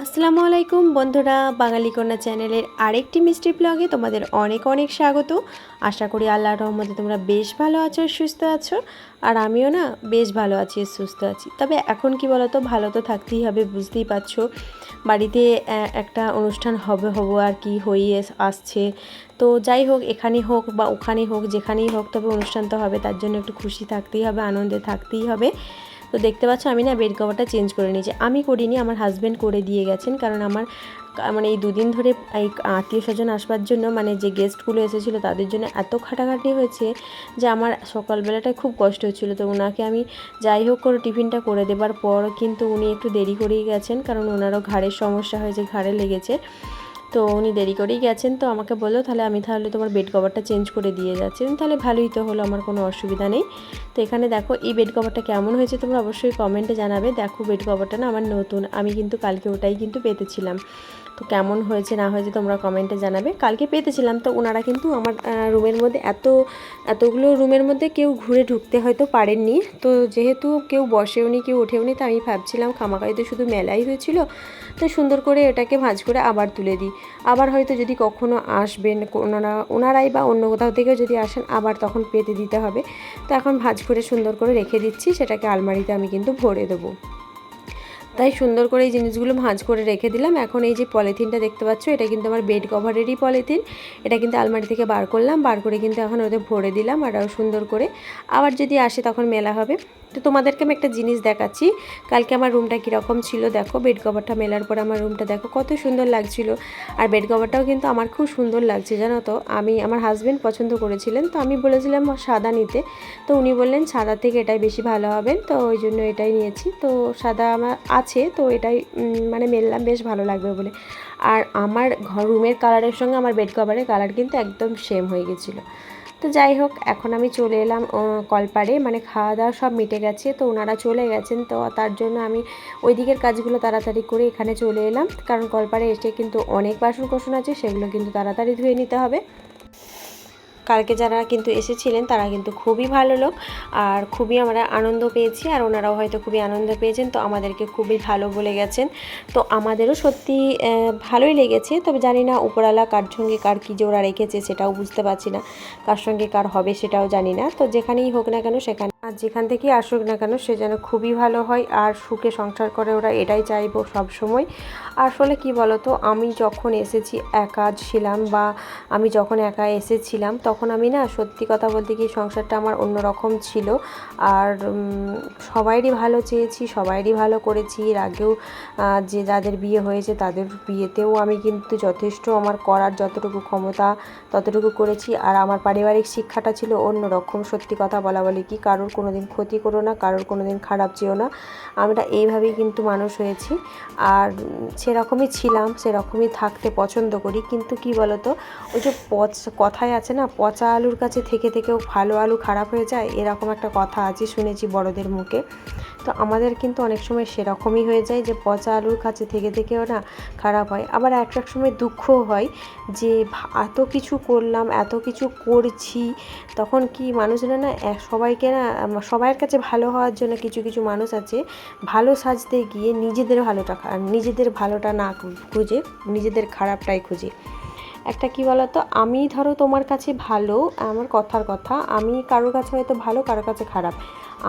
আসসালামু আলাইকুম বন্ধুরা, বাঙালি কন্যা চ্যানেলের আরেকটি মিষ্টি ব্লগে তোমাদের অনেক অনেক স্বাগত। আশা করি আল্লাহর রহমতে তোমরা বেশ ভালো আছো, সুস্থ আছো। আর আমিও না বেশ ভালো আছি, সুস্থ আছি। তবে এখন কি বলো তো, ভালো তো থাকতেই হবে, বুঝতেই পারছো। বাড়িতে একটা অনুষ্ঠান হবো আর কি হয়ে আসছে। তো যাই হোক, এখানে হোক বা ওখানে হোক, যেখানেই হোক, তবে অনুষ্ঠান তো হবে, তার জন্য একটু খুশি থাকতেই হবে, আনন্দে থাকতেই হবে। তো দেখতে পাচ্ছ আমি না বেড কভারটা চেঞ্জ করে নিয়েছি। আমি করিনি, আমার হাজব্যান্ড করে দিয়ে গেছেন। কারণ আমার মানে এই দুদিন ধরে এই আত্মীয় স্বজন আসবার জন্য, মানে যে গেস্টগুলো এসেছিলো তাদের জন্য এত খাটাখাটি হয়েছে যে আমার সকালবেলাটায় খুব কষ্ট হচ্ছিলো। তো ওনাকে আমি যাই হোক করে টিফিনটা করে দেবার পর কিন্তু উনি একটু দেরি করেই গেছেন, কারণ ওনারও ঘাড়ের সমস্যা হয়েছে, ঘাড়ে লেগেছে। তো উনি দেরি করেই গেছেন। তো আমাকে বললো তাহলে তোমার বেড কভারটা চেঞ্জ করে দিয়ে যাচ্ছেন। তাহলে ভালোই তো হলো, আমার কোনো অসুবিধা নেই। তো এখানে দেখো এই বেড কভারটা কেমন হয়েছে তোমরা অবশ্যই কমেন্টে জানাবে। দেখো বেড কভারটা না আমার নতুন, আমি কিন্তু কালকে ওটাই কিন্তু পেতেছিলাম। তো কেমন হয়েছে না হয়েছে তোমরা কমেন্টে জানাবে। কালকে পেতেছিলাম, তো ওনারা কিন্তু আমার রুমের মধ্যে এতগুলো রুমের মধ্যে কেউ ঘুরে ঢুকতে হয়তো পারেননি। তো যেহেতু কেউ বসেওনি, কেউ ওঠেওনি, তো আমি ভাবছিলাম খামাখাই তো শুধু মেলাই হয়েছিল, তো সুন্দর করে এটাকে ভাঁজ করে আবার তুলে দিই। আবার হয়তো যদি কখনো আসবেন ওনারাই বা অন্য কোথাও থেকেও যদি আসেন, আবার তখন পেতে দিতে হবে। তো এখন ভাঁজ করে সুন্দর করে রেখে দিচ্ছি, সেটাকে আলমারিতে আমি কিন্তু ভরে দেবো। তাই সুন্দর করে এই জিনিসগুলো ভাঁজ করে রেখে দিলাম। এখন এই যে পলিথিনটা দেখতে পাচ্ছ, এটা কিন্তু আমার বেড কভারেরই পলিথিন। এটা কিন্তু আলমারি থেকে বার করলাম, বার করে কিন্তু এখন ওদের ভরে দিলাম। আর সুন্দর করে আবার যদি আসে তখন মেলা হবে। তো তোমাদেরকে আমি একটা জিনিস দেখাচ্ছি, কালকে আমার রুমটা কীরকম ছিল। দেখো বেড কভারটা মেলার পর আমার রুমটা দেখো কত সুন্দর লাগছিল। আর বেড কভারটাও কিন্তু আমার খুব সুন্দর লাগছে, জানো তো। আমার হাজব্যান্ড পছন্দ করেছিলেন, তো আমি বলেছিলাম সাদা নিতে। তো উনি বললেন সাদা থেকে এটাই বেশি ভালো হবে, তো ওই জন্য এটাই নিয়েছি। তো সাদা আমার আছে, তো এটাই মানে মেললাম, বেশ ভালো লাগবে বলে। আর আমার রুমের কালারের সঙ্গে আমার বেড কভারের কালার কিন্তু একদম সেম হয়ে গেছিলো। তো যাই হোক, এখন আমি চলে এলাম কলপাড়ে, মানে খাওয়া দাওয়া সব মিটে গেছে, তো ওনারা চলে গেছেন। তো তার জন্য আমি ওই দিকের কাজগুলো তাড়াতাড়ি করে এখানে চলে এলাম, কারণ কলপাড়ে এসে কিন্তু অনেক বাসন কোসন আছে, সেগুলো কিন্তু তাড়াতাড়ি ধুয়ে নিতে হবে। কালকে যারা কিন্তু এসেছিলেন তারা কিন্তু খুবই ভালো লোক, আর খুবই আমরা আনন্দ পেয়েছি, আর ওনারাও হয়তো খুবই আনন্দ পেয়েছেন। তো আমাদেরকে খুবই ভালো বলে গেছেন। তো আমাদেরও সত্যি ভালোই লেগেছে। তবে জানি না উপরওয়ালা কার সঙ্গে কার কী জোড়া রেখেছে সেটাও বুঝতে পারছি না, কার সঙ্গে কার হবে সেটাও জানি না। তো যেখানেই হোক না কেন, সেখানে আর যেখান থেকেই আসুক না কেন, সে যেন খুবই ভালো হয় আর সুখে সংসার করে, ওরা এটাই চাইবো সব সময়। আসলে কি বলতো, আমি যখন এসেছি একা ছিলাম, বা আমি যখন একা এসেছিলাম তখন আমি না সত্যি কথা বলতে কি সংসারটা আমার অন্যরকম ছিল। আর সবাইরই ভালো চেয়েছি, সবাইরই ভালো করেছি। এর আগেও যে যাদের বিয়ে হয়েছে তাদের বিয়েতেও আমি কিন্তু যথেষ্ট আমার করার যতটুকু ক্ষমতা ততটুকু করেছি। আর আমার পারিবারিক শিক্ষাটা ছিল অন্যরকম। সত্যি কথা বলা বলে কি, কারোর কোনো দিন ক্ষতি করো না, কারোর কোনো দিন খারাপ চেয়েও না। আমরা এইভাবেই কিন্তু মানুষ হয়েছি, আর সেরকমই ছিলাম, সেরকমই থাকতে পছন্দ করি। কিন্তু কি বলতো, ওই যে কথায় আছে না, পচা আলুর কাছে থেকে থেকেও ভালো আলু খারাপ হয়ে যায়, এরকম একটা কথা আছে, শুনেছি বড়দের মুখে। তো আমাদের কিন্তু অনেক সময় সেরকমই হয়ে যায়, যে পচা আলুর কাছে থেকে থেকেও না খারাপ হয়। আবার এক এক সময় দুঃখও হয় যে এত কিছু করলাম, এত কিছু করছি, তখন কি মানুষরা না সবাইকে না, সবাইয়ের কাছে ভালো হওয়ার জন্য কিছু কিছু মানুষ আছে ভালো সাজতে গিয়ে নিজেদের ভালোটা না খুঁজে নিজেদের খারাপটাই খুঁজে। একটা কি বলতো, আমি ধরো তোমার কাছে ভালো, আমার কথার কথা, আমি কারোর কাছে হয়তো ভালো, কারোর কাছে খারাপ।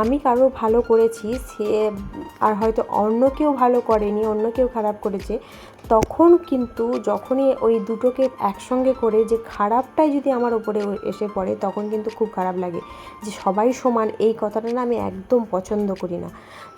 আমি কারো ভালো করেছি, সে আর হয়তো অন্য কেউ ভালো করেনি, অন্য কেউ খারাপ করেছে। তখন কিন্তু যখনই ওই দুটোকে একসঙ্গে করে যে খারাপটাই যদি আমার ওপরে এসে পড়ে, তখন কিন্তু খুব খারাপ লাগে। যে সবাই সমান, এই কথাটা না আমি একদম পছন্দ করি না।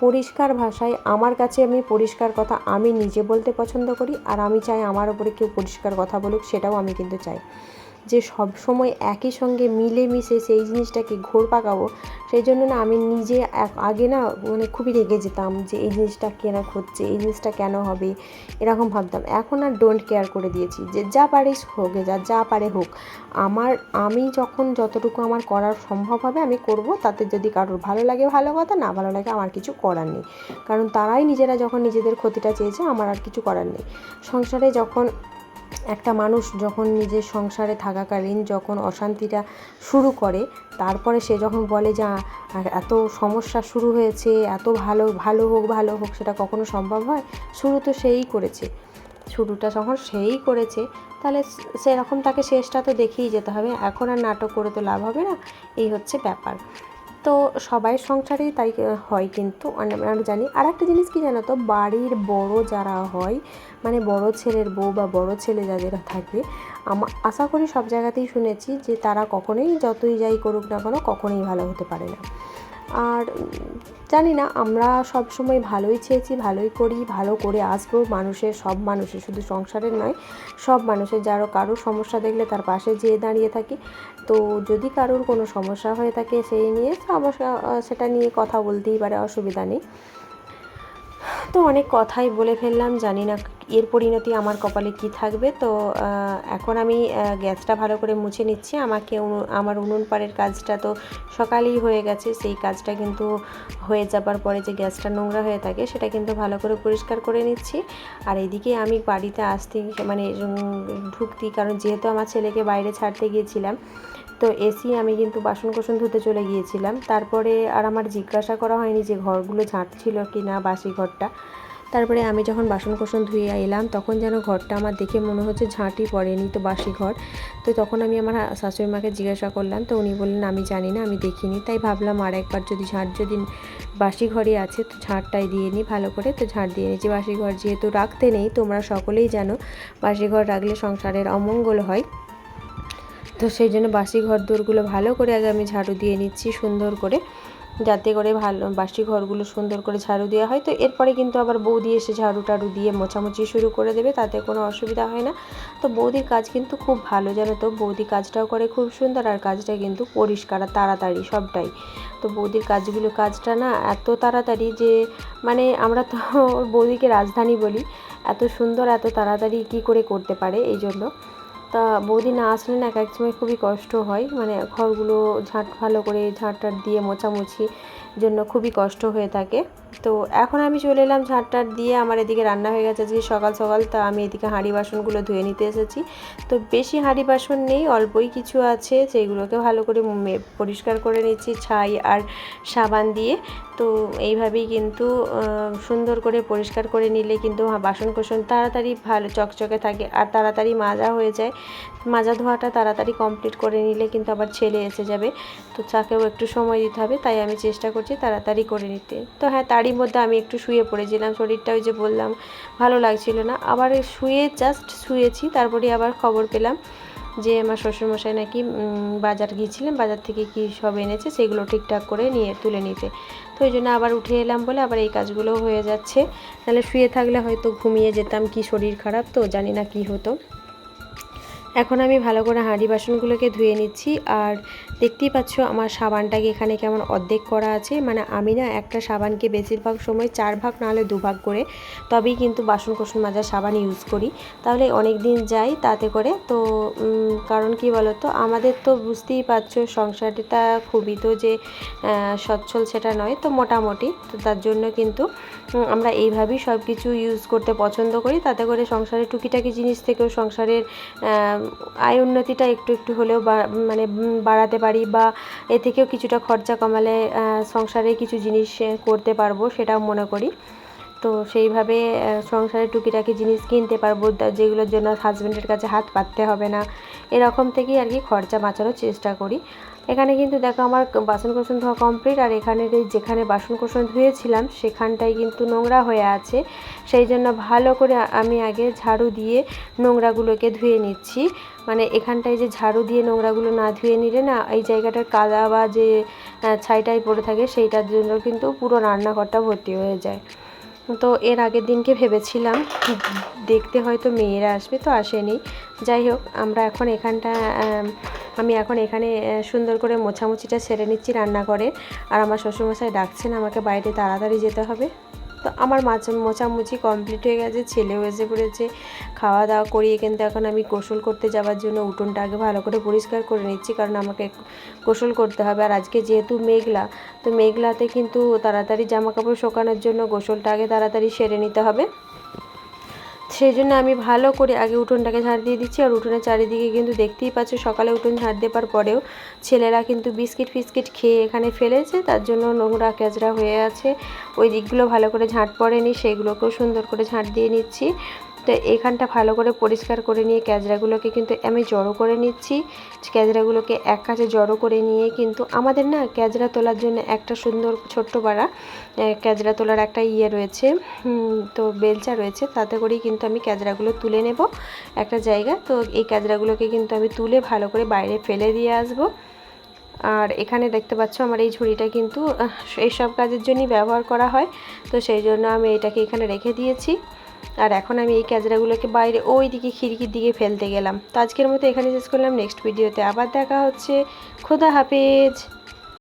পরিষ্কার ভাষায় আমার কাছে, আমি পরিষ্কার কথা আমি নিজে বলতে পছন্দ করি, আর আমি চাই আমার ওপরে কেউ পরিষ্কার কথা বলুক, সেটাও আমি কিন্তু চাই। যে সব সময় একই সঙ্গে মিলেমিশে সেই জিনিসটাকে ঘোর পাকাবো, সেই জন্য না আমি নিজে আগে না মানে খুবই রেগে যেতাম, যে এই জিনিসটা কেন হচ্ছে, এই জিনিসটা কেন হবে, এরকম ভাবতাম। এখন আর ডোন্ট কেয়ার করে দিয়েছি, যে যা পারিস হোক, যা পারে হোক। আমি যখন যতটুকু আমার করার সম্ভব হবে আমি করব। তাতে যদি কারোর ভালো লাগে ভালো কথা, না ভালো লাগে আমার কিছু করার নেই। কারণ তারাই নিজেরা যখন নিজেদের ক্ষতিটা চেয়েছে, আমার আর কিছু করার নেই। সংসারে যখন একটা মানুষ যখন নিজের সংসারে থাকাকালীন যখন অশান্তিটা শুরু করে, তারপরে সে যখন বলে যে এত সমস্যা শুরু হয়েছে, এত ভালো হোক, সেটা কখনো সম্ভব হয়? শুরু তো সেই করেছে, শুরুটা যখন সেই করেছে তাহলে সেরকম তাকে শেষটা তো দেখেই যেতে হবে। এখন আর নাটক করে তো লাভ হবে না, এই হচ্ছে ব্যাপার। তো সবাই সংসারেই তাই হয়, কিন্তু আমরা জানি। আর একটা জিনিস কি জানো তো, বাড়ির বড় যারা হয়, মানে বড় ছেলের বউ বা বড় ছেলে যাদের থাকে, আশা করি সব জায়গাতেই শুনেছি যে তারা কখনোই যতই যাই করুক না কেন কখনোই ভালো হতে পারে না। আর জানি না, আমরা সব সময় ভালোই চেয়েছি, ভালোই করি, ভালো করে আসবো। সব মানুষের, শুধু সংসারের নয়, সব মানুষের কারোর সমস্যা দেখলে তার পাশে যেয়ে দাঁড়িয়ে থাকি। তো যদি কারোর কোনো সমস্যা হয়ে থাকে সেই নিয়ে সেটা নিয়ে কথা বলতেই পারে, অসুবিধা নেই। তো অনেক কথাই বলে ফেললাম, জানি না এর পরিণতি আমার কপালে কি থাকবে। তো এখন আমি গ্যাসটা ভালো করে মুছে নিচ্ছি। আমার উনুন পাড়ের কাজটা তো সকালেই হয়ে গেছে, সেই কাজটা কিন্তু হয়ে যাবার পরে যে গ্যাসটা নোংরা হয়ে থাকে সেটা কিন্তু ভালো করে পরিষ্কার করে নিচ্ছি। আর এইদিকে আমি বাড়িতে মানে ঢুকতি, কারণ যেহেতু আমার ছেলেকে বাইরে ছাড়তে গিয়েছিলাম, তো আমি কিন্তু বাসন ধুতে চলে গিয়েছিলাম। তারপরে আর আমার জিজ্ঞাসা করা হয়নি যে ঘরগুলো ঝাঁটছিল কি না, বাসি ঘরটা। তারপরে আমি যখন বাসন ধুয়ে এলাম, তখন যেন ঘরটা আমার দেখে মনে হচ্ছে ঝাঁটই পড়েনি, তো বাসি ঘর। তো তখন আমি আমার শাশুড়ি মাকে জিজ্ঞাসা করলাম, তো উনি বললেন আমি জানি না, আমি দেখিনি। তাই ভাবলাম আর একবার যদি বাসি ঘরই আছে তো ঝাঁটটাই দিয়ে নিই ভালো করে। তো ঝাঁট দিয়ে নিয়েছি। বাসি ঘর যেহেতু রাখতে নেই, তোমরা সকলেই জানো বাসি ঘর রাখলে সংসারের অমঙ্গল হয়। তো সেই জন্য বাসি ঘর দোরগুলো ভালো করে আগে আমি ঝাড়ু দিয়ে নিচ্ছি সুন্দর করে, যাতে করে বাসি ঘরগুলো সুন্দর করে ঝাড়ু দেওয়া হয়। তো এরপরে কিন্তু আবার বৌদি এসে ঝাড়ু টাড়ু দিয়ে মোছামুছি শুরু করে দেবে, তাতে কোনো অসুবিধা হয় না। তো বৌদির কাজ কিন্তু খুব ভালো, জানো তো, বৌদি কাজটাও করে খুব সুন্দর, আর কাজটা কিন্তু পরিষ্কার আর তাড়াতাড়ি সবটাই। তো বৌদির কাজটা না এত তাড়াতাড়ি যে, মানে আমরা তো বৌদিকে রাজধানী বলি, এত সুন্দর এত তাড়াতাড়ি কি করে করতে পারে। এই জন্য তা বৌদি না আসলে না এক সময় খুবই কষ্ট হয়, মানে ঘরগুলো ভালো করে ঝাঁট দিয়ে মোছামুছি জন্য খুবই কষ্ট হয়ে থাকে। তো এখন আমি চলে এলাম ঝাঁট দিয়ে। আমার এদিকে রান্না হয়ে গেছে যে সকাল সকাল, তা আমি এদিকে হাঁড়ি বাসনগুলো ধুয়ে নিতে এসেছি। তো বেশি হাঁড়ি বাসন নেই, অল্পই কিছু আছে, সেইগুলোকে ভালো করে পরিষ্কার করে নিচ্ছি ছাই আর সাবান দিয়ে। তো এইভাবেই কিন্তু সুন্দর করে পরিষ্কার করে নিলে কিন্তু বাসন তাড়াতাড়ি ভালো চকচকে থাকে আর তাড়াতাড়ি মাজা হয়ে যায়। মাজা ধোয়াটা তাড়াতাড়ি কমপ্লিট করে নিলে কিন্তু আবার ছেলে এসে যাবে, তো তাকেও একটু সময় দিতে হবে, তাই আমি চেষ্টা করছি তাড়াতাড়ি করে নিতে। তো হ্যাঁ, তারই মধ্যে আমি একটু শুয়ে পড়েছিলাম, শরীরটা ওই যে বললাম ভালো লাগছিল না। আবার শুয়েছি, তারপরে আবার খবর পেলাম যে আমার শ্বশুরমশাই নাকি বাজার গিয়েছিলেন, বাজার থেকে কী সব এনেছে সেগুলো ঠিকঠাক করে তুলে নিতে। তো ওই জন্য আবার উঠে এলাম বলে আবার এই কাজগুলো হয়ে যাচ্ছে। নাহলে শুয়ে থাকলে হয়তো ঘুমিয়ে যেতাম, কি শরীর খারাপ তো জানি না কি হতো। এখন আমি ভালো করে হাঁড়ি বাসনগুলোকে ধুয়ে নিচ্ছি। আর দেখতেই পাচ্ছ আমার সাবানটাকে এখানে কেমন অর্ধেক করা আছে, মানে আমি না একটা সাবানকে বেশিরভাগ সময় 4 ভাগ না হলে 2 ভাগ করে তবেই কিন্তু বাসন মাজার সাবান ইউজ করি, তাহলে অনেক দিন যায় তাতে করে। তো কারণ কি বলো তো, আমাদের তো বুঝতেই পারছো সংসারটা খুবই তো যে সচ্ছল সেটা নয়, তো মোটামুটি। তো তার জন্য কিন্তু আমরা এইভাবেই সব কিছু ইউজ করতে পছন্দ করি, তাতে করে সংসারের টুকিটাকি জিনিস থেকেও সংসারের আয় উন্নতিটা একটু হলেও মানে বাড়াতে পারি, বা এ থেকেও কিছুটা খরচা কমালে সংসারে কিছু জিনিস করতে পারবো, সেটাও মনে করি। তো সেইভাবে সংসারে টুকিটাকি জিনিস কিনতে পারবো, যেগুলোর জন্য হাজব্যান্ডের কাছে হাত পাততে হবে না, এরকম থেকেই আর কি খরচা বাঁচানোর চেষ্টা করি। এখানে কিন্তু দেখো আমার বাসন ধোয়া কমপ্লিট, আর যেখানে বাসন ধুয়েছিলাম সেখানটায় কিন্তু নোংরা হয়ে আছে, সেই জন্য ভালো করে আমি আগে ঝাড়ু দিয়ে নোংরাগুলোকে ধুয়ে নিচ্ছি। মানে এখানটায় যে ঝাড়ু দিয়ে নোংরাগুলো না ধুয়ে নিলে না, এই জায়গাটার কাদা বা যে ছাইটাই পড়ে থাকে সেইটার জন্য কিন্তু পুরো রান্নাঘরটা ভর্তি হয়ে যায়। তো এর আগের দিনকে ভেবেছিলাম দেখতে হয়তো মেয়েরা আসবে, তো আসেনি। যাই হোক, আমি এখন এখানে সুন্দর করে মোছামুছিটা সেরে নিচ্ছি রান্নাঘরে। আর আমার শ্বশুরমশাই ডাকছেন আমাকে বাইরে তাড়াতাড়ি যেতে হবে। তো আমার মোছামুছি কমপ্লিট হয়ে গেছে, ছেলেও এসে পড়েছে। খাওয়া দাওয়া করিয়ে কিন্তু এখন আমি গোসল করতে যাওয়ার জন্য উঠোনটা আগে ভালো করে পরিষ্কার করে নিচ্ছি, কারণ আমাকে গোসল করতে হবে। আর আজকে যেহেতু মেঘলা, তো মেঘলাতে কিন্তু তাড়াতাড়ি জামা কাপড় শুকানোর জন্য গোসলটা আগে তাড়াতাড়ি সেরে নিতে হবে। সেই জন্য আমি ভালো করে আগে উঠোনটাকে ঝাড় দিয়ে দিচ্ছি। আর উঠোনের চারিদিকে কিন্তু দেখতেই পাচ্ছ সকালে উঠোন ঝাড় দেওয়ার পরেও ছেলেরা কিন্তু বিস্কিট ফিস্কিট খেয়ে এখানে ফেলেছে, তার জন্য নোংরা ক্যাচড়া হয়ে আছে। ওই দিকগুলো ভালো করে ঝাঁট পড়েনি, সেগুলোকেও সুন্দর করে ঝাঁট দিয়ে নিচ্ছি। তো এখানটা ভালো করে পরিষ্কার করে নিয়ে ক্যাচড়াগুলোকে কিন্তু আমি জড়ো করে নিচ্ছি। ক্যাচড়াগুলোকে এক কাছে জড়ো করে নিয়ে কিন্তু আমাদের না ক্যাচড়া তোলার জন্য একটা সুন্দর ছোট্ট পাড়া ক্যাচড়া তোলার একটা রয়েছে, তো বেলচা রয়েছে, তাতে করেই কিন্তু আমি ক্যাচড়াগুলো তুলে নেব একটা জায়গা। তো এই ক্যাচড়াগুলোকে কিন্তু আমি তুলে ভালো করে বাইরে ফেলে দিয়ে আসবো। আর এখানে দেখতে পাচ্ছ আমার এই ঝুড়িটা কিন্তু এইসব কাজের জন্যই ব্যবহার করা হয়, তো সেই জন্য আমি এটাকে এখানে রেখে দিয়েছি। আর এখন আমি এই ক্যাচড়াগুলোকে বাইরে ওই দিকে খিড়কির দিকে ফেলতে গেলাম। তো আজকের মতো এখানে শেষ করলাম, নেক্সট ভিডিওতে আবার দেখা হচ্ছে। খোদা হাফেজ।